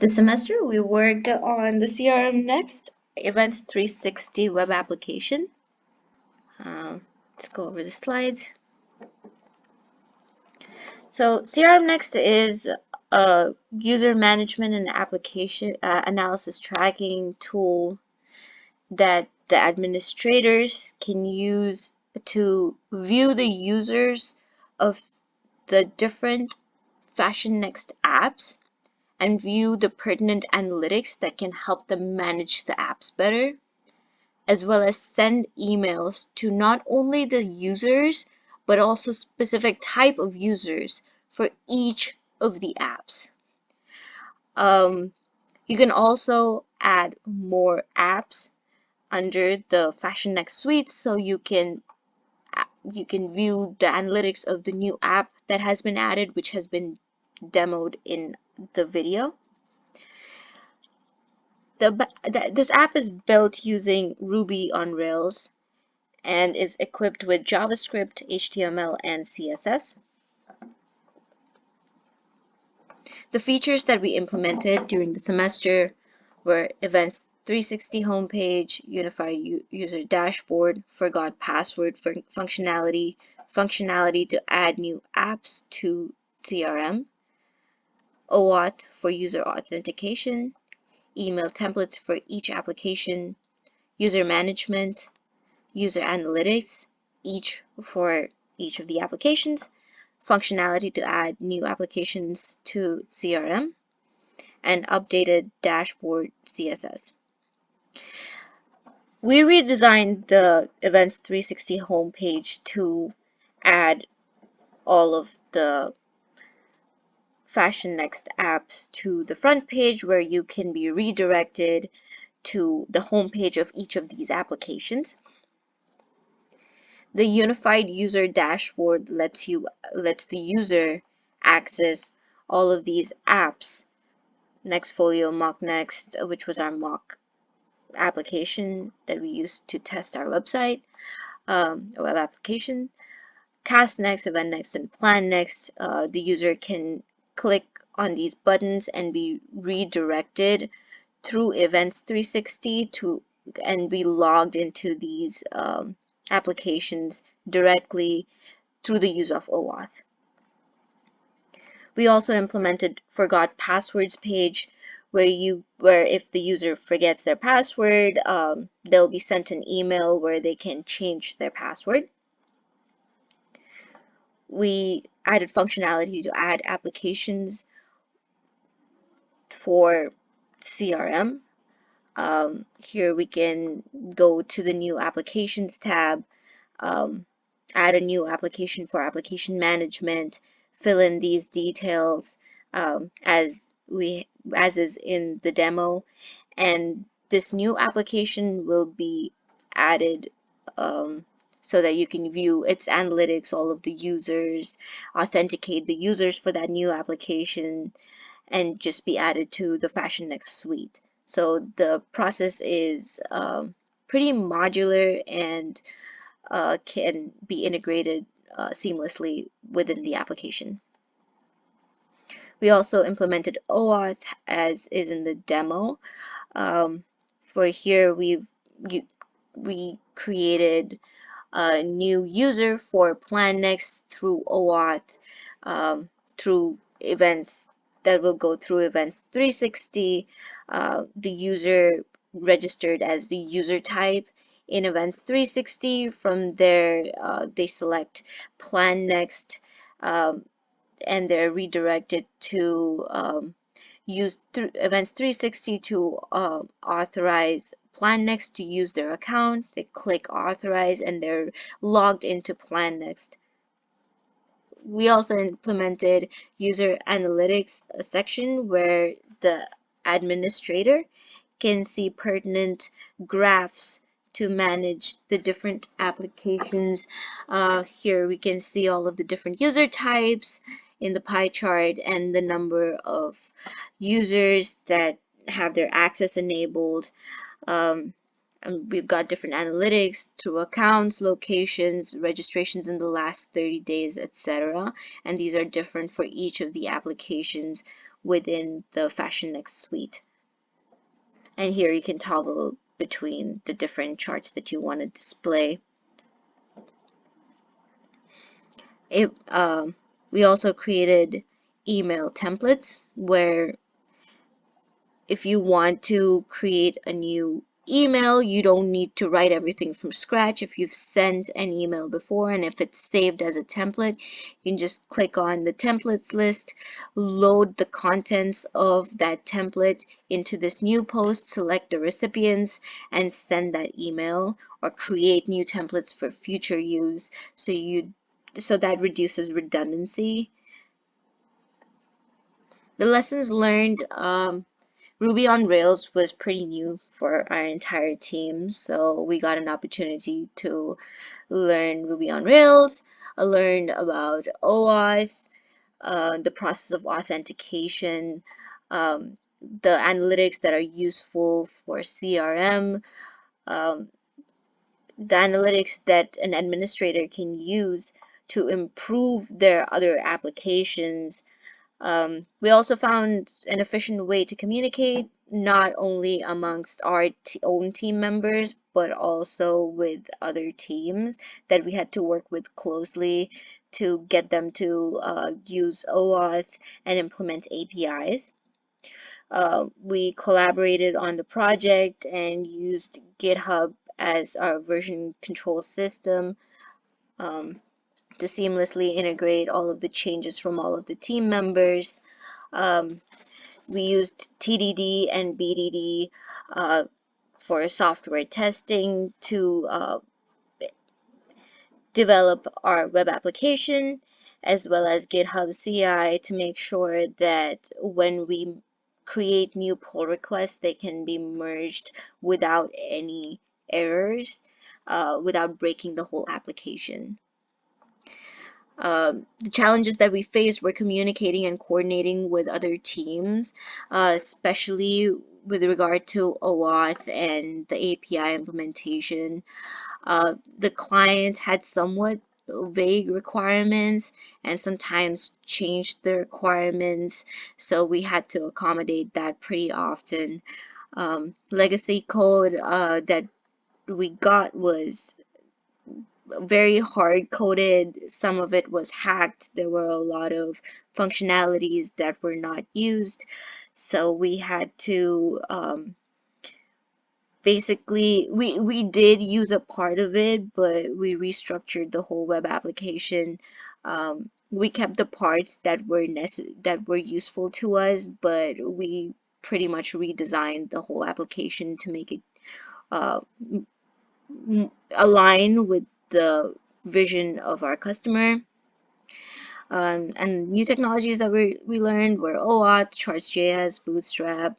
This semester, we worked on the Crmnxt Events360 web application. Let's go over the slides. So Crmnxt is a user management and application analysis tracking tool that the administrators can use to view the users of the different FashionNext apps and view the pertinent analytics that can help them manage the apps better, as well as send emails to not only the users, but also specific type of users for each of the apps. You can also add more apps under the FashionNext suite, so you can view the analytics of the new app that has been added, which has been demoed in the video. This app is built using Ruby on Rails and is equipped with JavaScript, HTML, and CSS. The features that we implemented during the semester were Events360 homepage, unified user dashboard, forgot password functionality to add new apps to CRM, OAuth for user authentication, email templates for each application, user management, user analytics, for each of the applications, functionality to add new applications to CRM, and updated dashboard CSS. We redesigned the Events360 homepage to add all of the FashionNext apps to the front page, where you can be redirected to the homepage of each of these applications. The unified user dashboard lets the user access all of these apps. Nextfolio, MockNext, which was our mock application that we used to test our website, web application. CastNext, EventNext, and PlanNext. The user can click on these buttons and be redirected through Events360 and be logged into these applications directly through the use of OAuth. We also implemented forgot passwords page, where if the user forgets their password, they'll be sent an email where they can change their password. We added functionality to add applications for CRM. Here we can go to the new applications tab, add a new application for application management, fill in these details as is in the demo, and this new application will be added so that you can view its analytics, all of the users, authenticate the users for that new application, and just be added to the FashionNext suite. So the process is pretty modular and can be integrated seamlessly within the application. We also implemented OAuth as is in the demo. For here, we created a new user for PlanNext through OAuth, through events that will go through Events360. The user registered as the user type in Events360. From there, they select PlanNext, and they're redirected to use Events360 to authorize PlanNext to use their account. They click authorize and they're logged into PlanNext. We also implemented user analytics section where the administrator can see pertinent graphs to manage the different applications. Here we can see all of the different user types in the pie chart and the number of users that have their access enabled. And we've got different analytics through accounts, locations, registrations in the last 30 days, etc. And these are different for each of the applications within the FashionNext suite. And here you can toggle between the different charts that you want to display. We also created email templates where if you want to create a new email, you don't need to write everything from scratch. If you've sent an email before and if it's saved as a template, you can just click on the templates list, load the contents of that template into this new post, select the recipients, and send that email, or create new templates for future use. So that reduces redundancy. The lessons learned, Ruby on Rails was pretty new for our entire team, so we got an opportunity to learn Ruby on Rails. I learned about OAuth, the process of authentication, the analytics that are useful for CRM, um, the analytics that an administrator can use to improve their other applications. We also found an efficient way to communicate, not only amongst our own team members, but also with other teams that we had to work with closely to get them to use OAuth and implement APIs. We collaborated on the project and used GitHub as our version control system to seamlessly integrate all of the changes from all of the team members. We used TDD and BDD for software testing to develop our web application, as well as GitHub CI to make sure that when we create new pull requests, they can be merged without any errors, without breaking the whole application. The challenges that we faced were communicating and coordinating with other teams, especially with regard to OAuth and the API implementation. The client had somewhat vague requirements and sometimes changed the requirements, so we had to accommodate that pretty often. Legacy code that we got was very hard coded. Some of it was hacked. There were a lot of functionalities that were not used, so we had to basically we did use a part of it, but we restructured the whole web application. We kept the parts that were useful to us, but we pretty much redesigned the whole application to make it uh, align with the vision of our customer. And new technologies that we learned were OAuth, Charts.js, Bootstrap,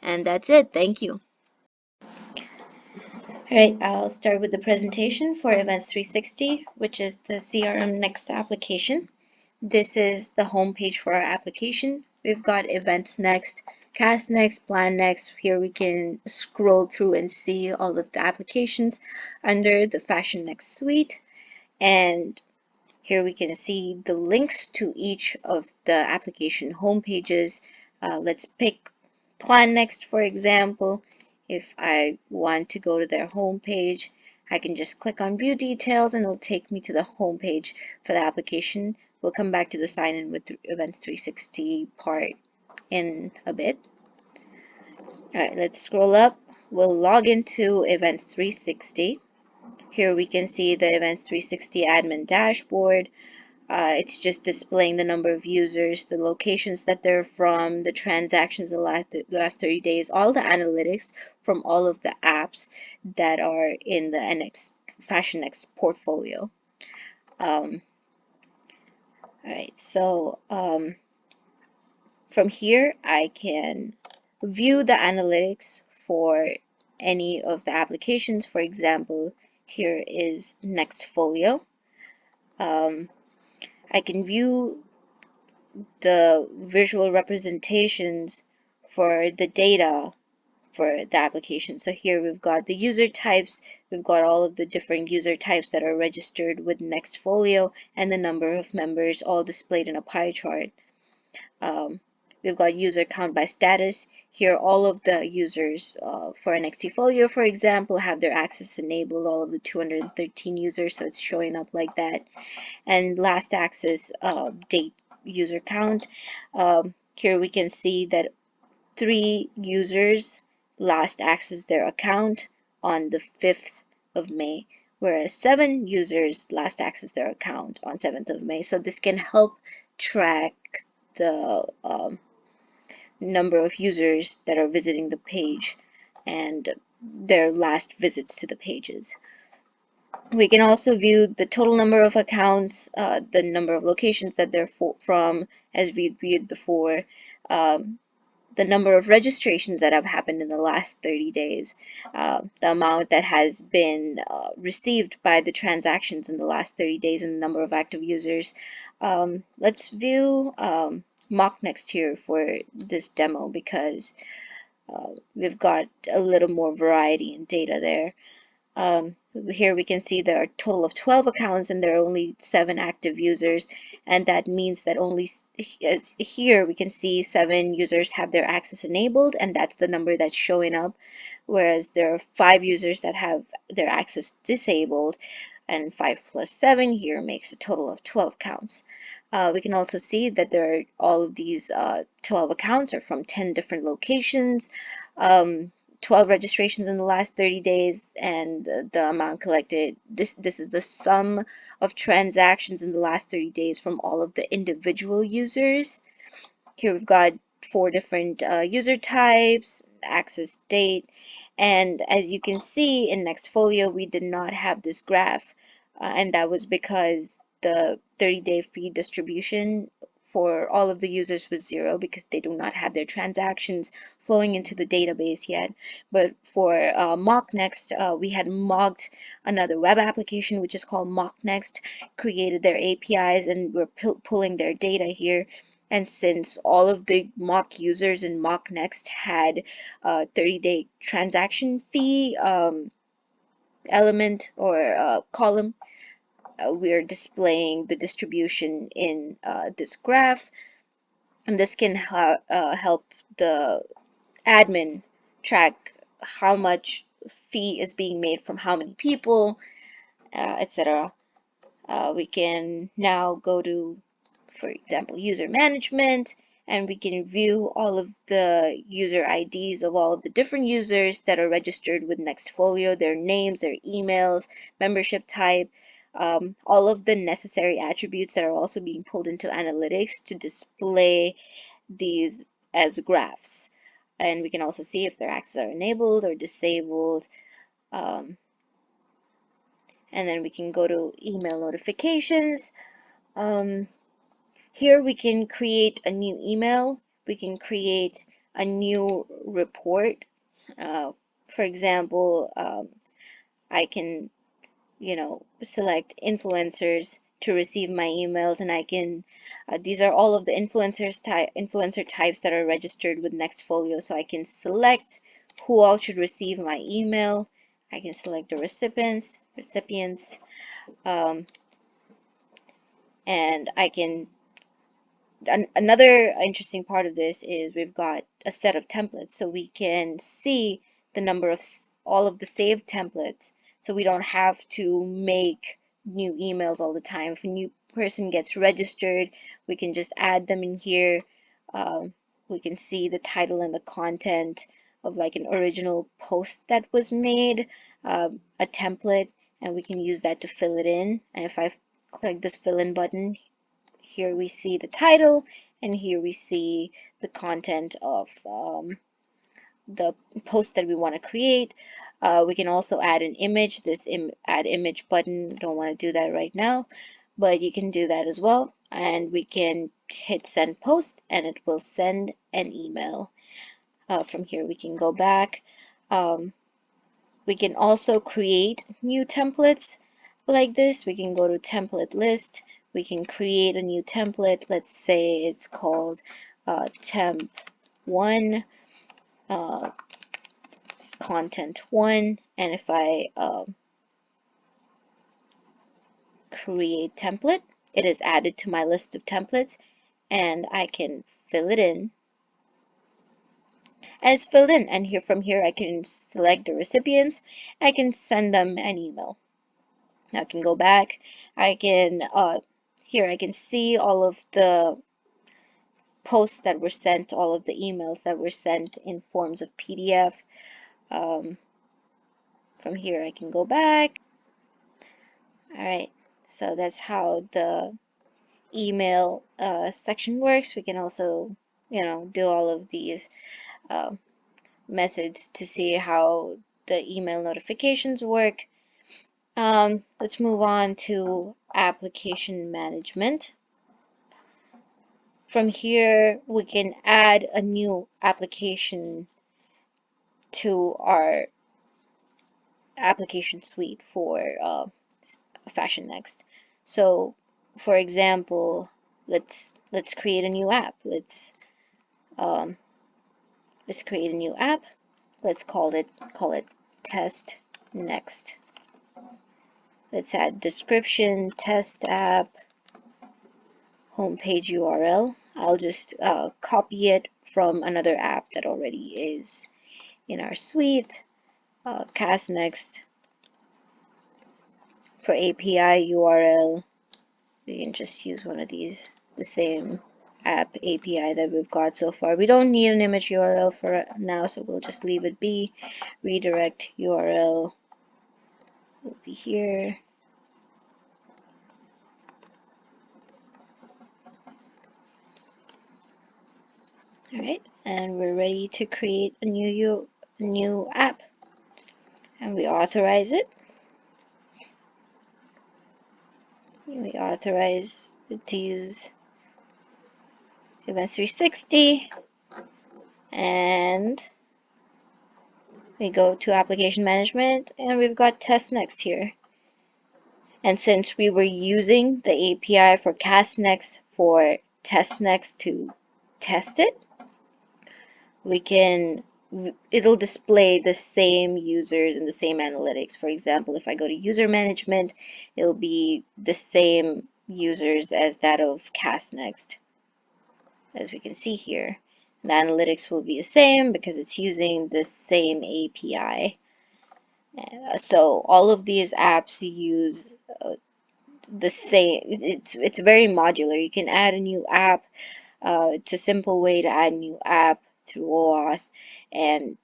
and that's it. Thank you. All right, I'll start with the presentation for Events360, which is the Crmnxt application. This is the home page for our application. We've got Events Next, Cast Next, Plan Next. Here we can scroll through and see all of the applications under the FashionNext suite. And here we can see the links to each of the application home pages. Let's pick Plan Next, for example. If I want to go to their home page, I can just click on View Details and it'll take me to the home page for the application. We'll come back to the Sign In with Events360 part in a bit. All right, let's scroll up. We'll log into Events360. Here we can see the Events360 admin dashboard. It's just displaying the number of users, the locations that they're from, the transactions the last 30 days, all the analytics from all of the apps that are in the FashionNext portfolio. All right, so from here I can view the analytics for any of the applications. For example, here is Nextfolio. I can view the visual representations for the data for the application. So here we've got the user types, we've got all of the different user types that are registered with Nextfolio and the number of members all displayed in a pie chart. We've got user count by status. Here, all of the users for an Folio, for example, have their access enabled, all of the 213 users, so it's showing up like that. And last access date user count. Here we can see that 3 users last accessed their account on the 5th of May, whereas 7 users last accessed their account on 7th of May. So this can help track the number of users that are visiting the page and their last visits to the pages. We can also view the total number of accounts, the number of locations that they're from, as we viewed before, the number of registrations that have happened in the last 30 days, the amount that has been received by the transactions in the last 30 days, and the number of active users. Let's view MockNext here for this demo because we've got a little more variety in data there. Here we can see there are a total of 12 accounts and there are only 7 active users, and that means that only here we can see 7 users have their access enabled, and that's the number that's showing up, whereas there are 5 users that have their access disabled, and 5 plus 7 here makes a total of 12 counts. We can also see that there are all of these 12 accounts are from 10 different locations. 12 registrations in the last 30 days, and the amount collected, this is the sum of transactions in the last 30 days from all of the individual users. Here we've got 4 different user types, access date, and as you can see in Nextfolio, we did not have this graph, and that was because the 30-day fee distribution for all of the users was 0 because they do not have their transactions flowing into the database yet. But for MockNext, we had mocked another web application which is called MockNext, created their APIs, and we're pulling their data here. And since all of the mock users in MockNext had a 30-day transaction fee element or column, we're displaying the distribution in this graph, and this can help the admin track how much fee is being made from how many people, etc. We can now go to, for example, user management, and we can view all of the user IDs of all of the different users that are registered with Nextfolio, their names, their emails, membership type, all of the necessary attributes that are also being pulled into analytics to display these as graphs. And we can also see if their access are enabled or disabled. And then we can go to email notifications. Here we can create a new email. We can create a new report. For example, I can, select influencers to receive my emails, and I can, these are all of the influencer types that are registered with Nextfolio. So I can select who all should receive my email. I can select the recipients, and I can. Another interesting part of this is we've got a set of templates, so we can see the number of all of the saved templates, so we don't have to make new emails all the time. If a new person gets registered, we can just add them in here. We can see the title and the content of like an original post that was made, a template, and we can use that to fill it in. And if I click this fill in button, here we see the title, and here we see the content of the post that we want to create. We can also add an image, this add image button. Don't want to do that right now, but you can do that as well. And we can hit send post, and it will send an email. From here we can go back. We can also create new templates like this. We can go to template list. We can create a new template. Let's say it's called temp 1, content 1, and if I create template, it is added to my list of templates, and I can fill it in, and it's filled in. And here, from here, I can select the recipients. I can send them an email. I can go back. I can here I can see all of the posts that were sent, all of the emails that were sent in forms of PDF. Um, from here, I can go back. All right, so that's how the email section works. We can also, do all of these uh, methods to see how the email notifications work. Let's move on to application management. From here, we can add a new application to our application suite for Fashion Next. So, for example, let's create a new app. Um, let's create a new app. Let's call it Test Next. Let's add description, test app, homepage URL. I'll just copy it from another app that already is in our suite. Cast Next for API URL. We can just use one of these, the same app API that we've got so far. We don't need an image URL for now, so we'll just leave it be. Redirect URL will be here. All right, and we're ready to create a new app, and we authorize it. We authorize it to use EVENTS360, and we go to application management, and we've got test next here. And since we were using the API for CastNext for TestNext to test it, it'll display the same users and the same analytics. For example, if I go to user management, it'll be the same users as that of CastNext, as we can see here. The analytics will be the same because it's using the same API. So all of these apps use the same. It's very modular. You can add a new app. It's a simple way to add a new app through OAuth, and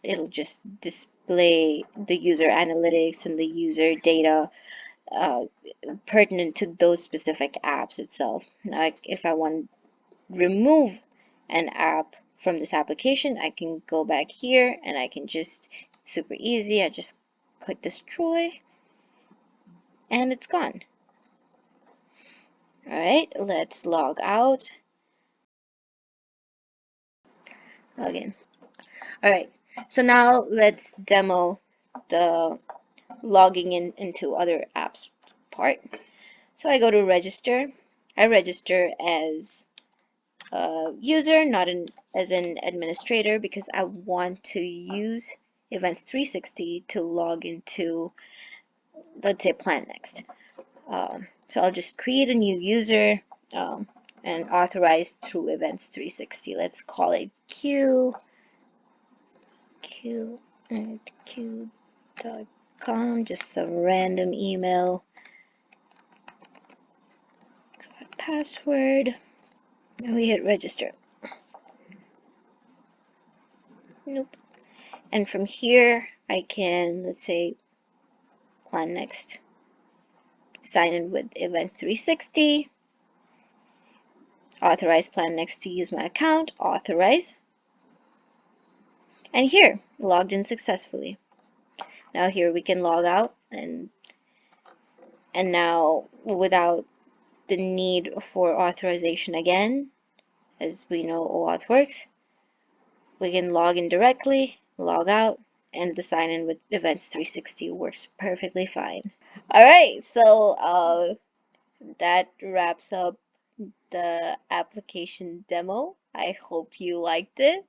it'll just display the user analytics and the user data pertinent to those specific apps itself. Now, if I want to remove an app from this application, I can go back here and I can just, super easy, I just click destroy and it's gone. All right, let's log out. Login. All right, so now let's demo the logging into other apps part. So I go to register. I register as a user, not as an administrator, because I want to use EVENTS360 to log into, let's say, PlanNext. So I'll just create a new user and authorize through EVENTS360. Let's call it q.com, just some random email, password, and we hit register. Nope. And from here, I can, let's say, PlanNext, sign in with EVENTS360, authorize PlanNext to use my account, authorize, and here, logged in successfully. Now here we can log out, and now without the need for authorization again, as we know OAuth works, we can log in directly, log out, and the sign in with EVENTS360 works perfectly fine. All right, so that wraps up the application demo. I hope you liked it.